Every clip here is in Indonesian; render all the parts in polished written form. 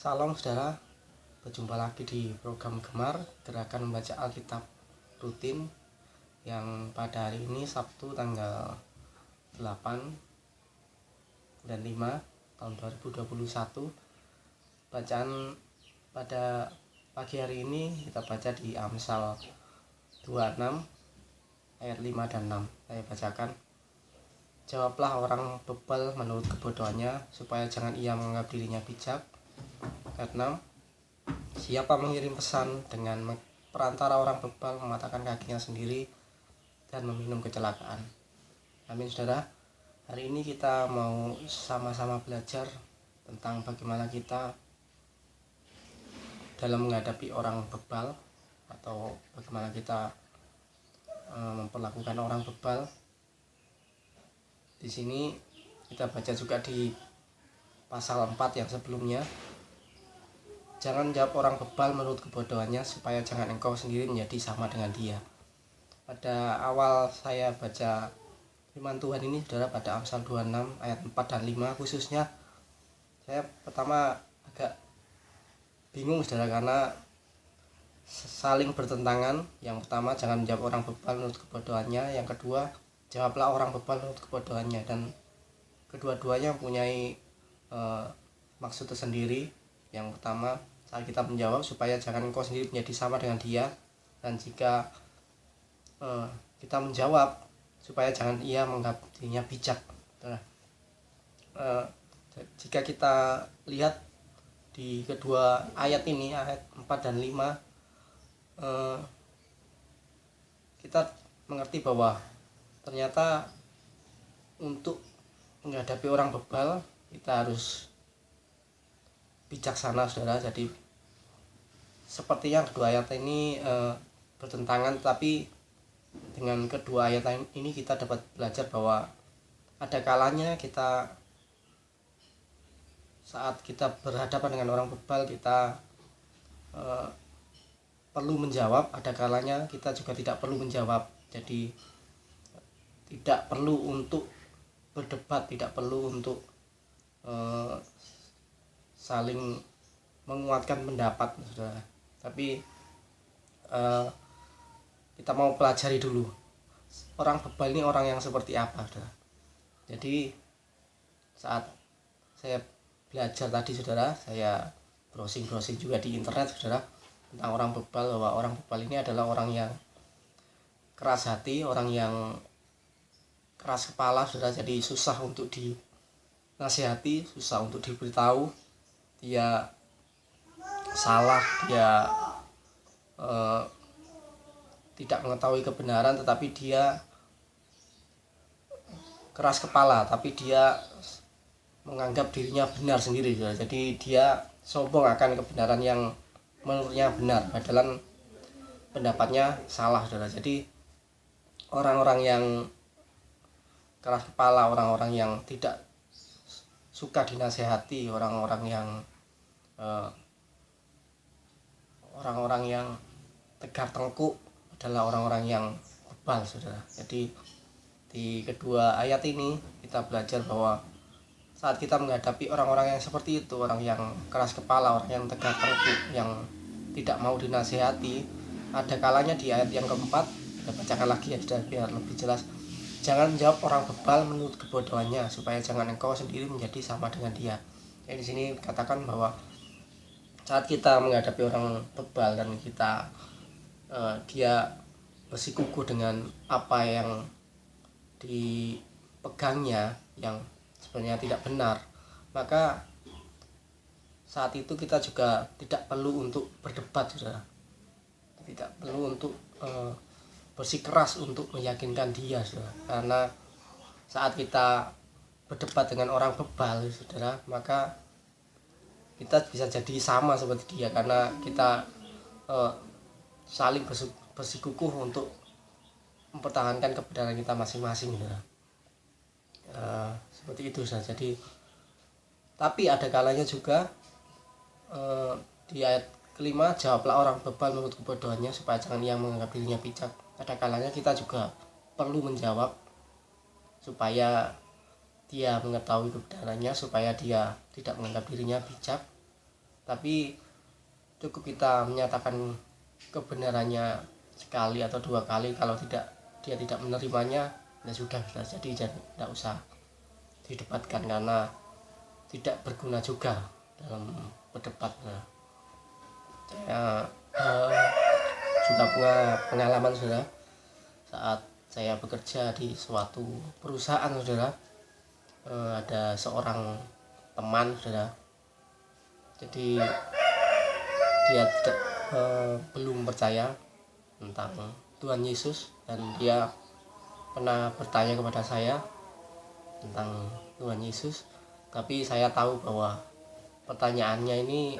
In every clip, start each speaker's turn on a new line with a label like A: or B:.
A: Salam saudara, berjumpa lagi di program Gemar Gerakan Membaca Alkitab Rutin yang pada hari ini Sabtu tanggal 8 dan 5 tahun 2021. Bacaan pada pagi hari ini kita baca di Amsal 26 ayat 5 dan 6. Saya bacakan. Jawablah orang bebal menurut kebodohannya, supaya jangan ia menganggap dirinya bijak. Ayat 6. Siapa mengirim pesan dengan perantara orang bebal mematahkan kakinya sendiri dan meminum kecelakaan. Amin saudara. Hari ini kita mau sama-sama belajar tentang bagaimana kita dalam menghadapi orang bebal, atau bagaimana kita memperlakukan orang bebal. Di sini kita baca juga di pasal 4 yang sebelumnya. Jangan jawab orang bebal menurut kebodohannya, supaya jangan engkau sendiri menjadi sama dengan dia. Pada awal saya baca firman Tuhan ini saudara, pada Amsal 26 ayat 4 dan 5 khususnya, saya pertama agak bingung saudara, karena saling bertentangan. Yang pertama, jangan menjawab orang bebal menurut kebodohannya. Yang kedua, jawablah orang bebal menurut kebodohannya. Dan kedua-duanya mempunyai maksud tersendiri. Yang pertama, saat kita menjawab, supaya jangan engkau sendiri menjadi sama dengan dia. Dan jika kita menjawab, supaya jangan ia menganggap dirinya bijak. Jika kita lihat di kedua ayat ini, ayat 4 dan 5, kita mengerti bahwa ternyata untuk menghadapi orang bebal kita harus bijaksana saudara. Jadi sepertinya kedua ayat ini bertentangan, tapi dengan kedua ayat ini kita dapat belajar bahwa ada kalanya kita, saat kita berhadapan dengan orang bebal, kita perlu menjawab. Ada kalanya kita juga tidak perlu menjawab. Jadi tidak perlu untuk berdebat, tidak perlu untuk saling menguatkan pendapat saudara. Tapi kita mau pelajari dulu orang bebal ini orang yang seperti apa saudara. Jadi saat saya belajar tadi saudara, saya browsing juga di internet saudara tentang orang bebal, bahwa orang bebal ini adalah orang yang keras hati, orang yang keras kepala saudara. Jadi susah untuk dinasihati, susah untuk diberitahu. Dia salah, dia tidak mengetahui kebenaran, tetapi dia keras kepala, tapi dia menganggap dirinya benar sendiri saudara. Jadi dia sombong akan kebenaran yang menurutnya benar, padahal pendapatnya salah saudara. Jadi orang-orang yang keras kepala, orang-orang yang tidak suka dinasehati, orang-orang yang tegar tengkuk adalah orang-orang yang bebal saudara. Jadi di kedua ayat ini kita belajar bahwa saat kita menghadapi orang-orang yang seperti itu, orang yang keras kepala, orang yang tegar tengkuk, yang tidak mau dinasehati, ada kalanya di ayat yang keempat, kita bacakan lagi ya sudah biar lebih jelas. Jangan menjawab orang bebal menurut kebodohannya, supaya jangan engkau sendiri menjadi sama dengan dia. Jadi di sini katakan bahwa saat kita menghadapi orang bebal dan kita dia bersikukuh dengan apa yang dipegangnya yang sebenarnya tidak benar, maka saat itu kita juga tidak perlu untuk berdebat saudara. Tidak perlu untuk bersikeras untuk meyakinkan dia saudara. Karena saat kita berdebat dengan orang bebal saudara, maka kita bisa jadi sama seperti dia, karena kita saling bersikukuh untuk mempertahankan kebenaran kita masing-masing saudara. Seperti itu saja. Jadi tapi ada kalanya juga di ayat kelima, jawablah orang bebal menurut kebodohannya, supaya jangan ia menganggap dirinya bijak. Ada kalanya kita juga perlu menjawab supaya dia mengetahui kebenarannya, supaya dia tidak menganggap dirinya bijak. Tapi cukup kita menyatakan kebenarannya sekali atau dua kali, kalau dia tidak menerimanya, ya sudah. Jadi tidak usah didebatkan karena tidak berguna juga dalam berdebat. Saya juga punya pengalaman, saudara, saat saya bekerja di suatu perusahaan, saudara. Ada seorang teman, saudara, jadi dia belum percaya tentang Tuhan Yesus, dan dia pernah bertanya kepada saya tentang Tuhan Yesus. Tapi saya tahu bahwa pertanyaannya ini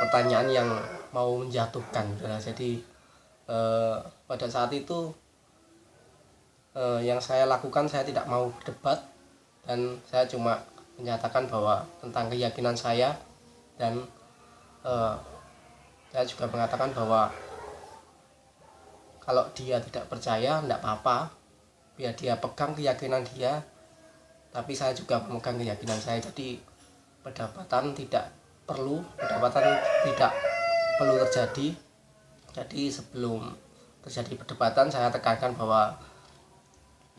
A: pertanyaan yang mau menjatuhkan, saudara. Jadi pada saat itu yang saya lakukan, saya tidak mau berdebat, dan saya cuma menyatakan bahwa tentang keyakinan saya, dan saya juga mengatakan bahwa kalau dia tidak percaya tidak apa-apa, biar dia pegang keyakinan dia, tapi saya juga memegang keyakinan saya. Jadi perdebatan tidak perlu terjadi. Jadi sebelum terjadi perdebatan, saya tekankan bahwa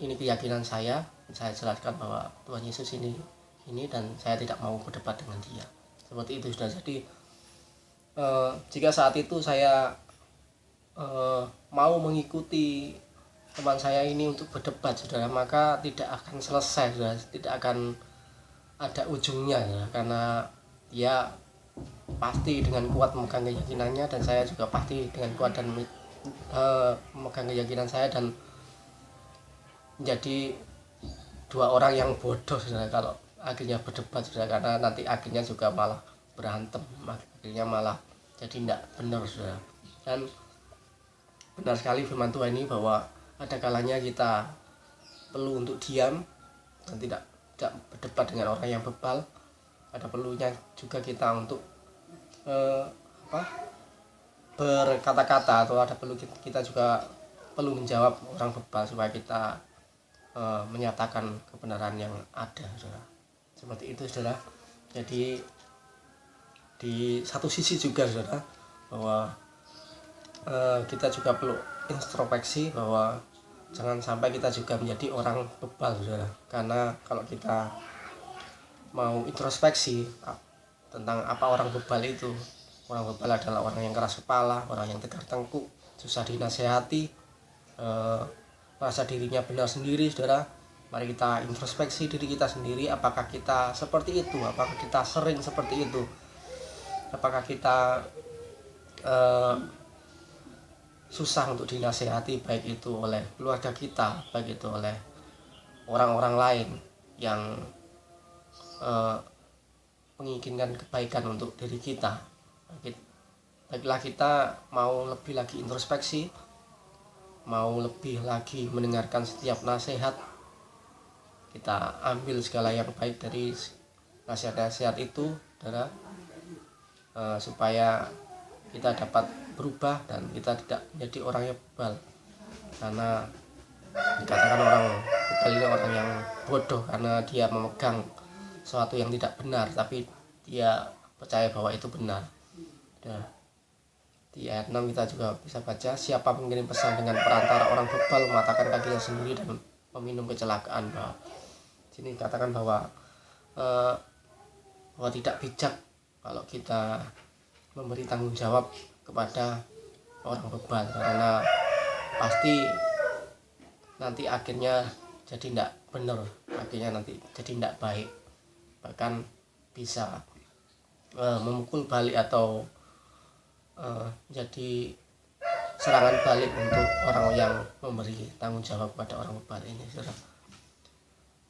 A: ini keyakinan saya jelaskan bahwa Tuhan Yesus ini, dan saya tidak mau berdebat dengan dia. Seperti itu, sudah. Jadi jika saat itu saya mau mengikuti teman saya ini untuk berdebat, saudara, maka tidak akan selesai, saudara. Tidak akan ada ujungnya, ya, karena dia pasti dengan kuat memegang keyakinannya, dan saya juga pasti dengan kuat dan memegang keyakinan saya, dan menjadi dua orang yang bodoh, saudara, kalau akhirnya berdebat, saudara, karena nanti akhirnya juga malah berantem, akhirnya malah jadi tidak benar, saudara. Dan benar sekali firman Tuhan ini bahwa ada kalanya kita perlu untuk diam dan tidak berdebat dengan orang yang bebal. Ada perlunya juga kita untuk berkata-kata, atau ada perlu kita juga perlu menjawab orang bebal supaya kita menyatakan kebenaran yang ada, saudara. Seperti itu, saudara. Jadi di satu sisi juga, saudara, bahwa kita juga perlu introspeksi, bahwa jangan sampai kita juga menjadi orang bebal, saudara. Karena kalau kita mau introspeksi tentang apa orang bebal itu, orang bebal adalah orang yang keras kepala, orang yang tegar tengkuk, susah dinasehati, merasa dirinya benar sendiri, saudara. Mari kita introspeksi diri kita sendiri, apakah kita seperti itu, apakah kita sering seperti itu, apakah kita susah untuk dinasehati, baik itu oleh keluarga kita, baik itu oleh orang-orang lain yang menginginkan kebaikan untuk diri kita. Baiklah, kita mau lebih lagi introspeksi, mau lebih lagi mendengarkan setiap nasihat, kita ambil segala yang baik dari nasihat-nasihat itu, saudara, supaya kita dapat berubah dan kita tidak menjadi orang yang bebal. Karena dikatakan orang bebal ini orang yang bodoh, karena dia memegang sesuatu yang tidak benar, tapi dia percaya bahwa itu benar. Nah, di ayat 6 kita juga bisa baca, siapa mengirim pesan dengan perantara orang bebal mematahkan kakinya sendiri dan meminum kecelakaan. Bahwa sini dikatakan bahwa tidak bijak kalau kita memberi tanggung jawab kepada orang bebal, karena pasti nanti akhirnya jadi tidak benar, akhirnya nanti jadi tidak baik, bahkan bisa memukul balik atau jadi serangan balik untuk orang yang memberi tanggung jawab kepada orang bebal ini, saudara.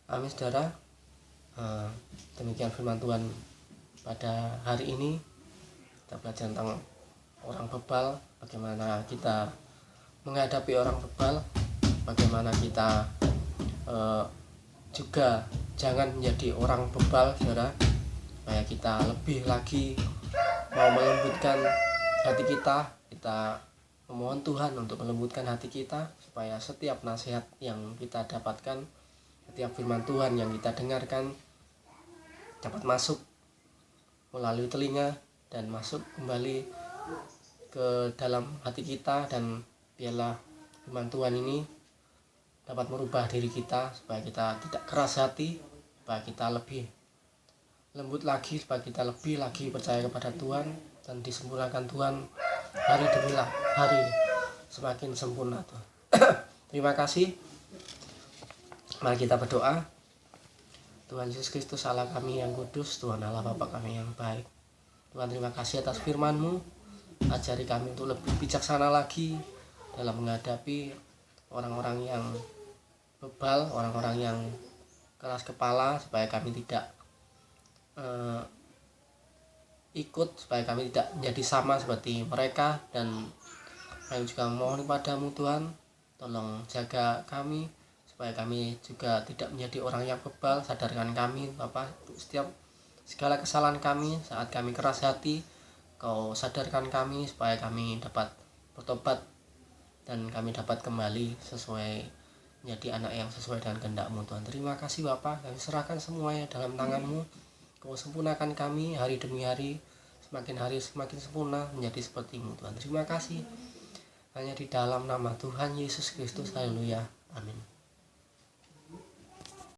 A: Amin, saudara. Demikian firman Tuhan pada hari ini. Kita belajar tentang orang bebal, bagaimana kita menghadapi orang bebal, bagaimana kita juga jangan menjadi orang bebal, saudara, supaya kita lebih lagi mau melembutkan hati kita memohon Tuhan untuk melembutkan hati kita, supaya setiap nasihat yang kita dapatkan, setiap firman Tuhan yang kita dengarkan dapat masuk melalui telinga dan masuk kembali ke dalam hati kita, dan biarlah firman Tuhan ini dapat merubah diri kita supaya kita tidak keras hati, supaya kita lebih lembut lagi, supaya kita lebih lagi percaya kepada Tuhan dan disempurnakan Tuhan hari demi hari semakin sempurna Tuhan. Terima kasih. Mari kita berdoa. Tuhan Yesus Kristus, Allah kami yang kudus, Tuhan Allah Bapa kami yang baik, Tuhan terima kasih atas firman-Mu. Ajari kami untuk lebih bijaksana lagi dalam menghadapi orang-orang yang bebal, orang-orang yang keras kepala, supaya kami tidak ikut, supaya kami tidak menjadi sama seperti mereka. Dan kami juga mohon kepadamu Tuhan, tolong jaga kami supaya kami juga tidak menjadi orang yang bebal. Sadarkan kami Bapa untuk setiap segala kesalahan kami saat kami keras hati. Kau sadarkan kami supaya kami dapat bertobat dan kami dapat kembali sesuai menjadi anak yang sesuai dengan kehendak-Mu Tuhan. Terima kasih Bapa, kami serahkan semuanya dalam tangan-Mu. Kau sempurnakan kami hari demi hari semakin sempurna menjadi seperti-Mu Tuhan. Terima kasih. Hanya di dalam nama Tuhan Yesus Kristus, haleluya, amin.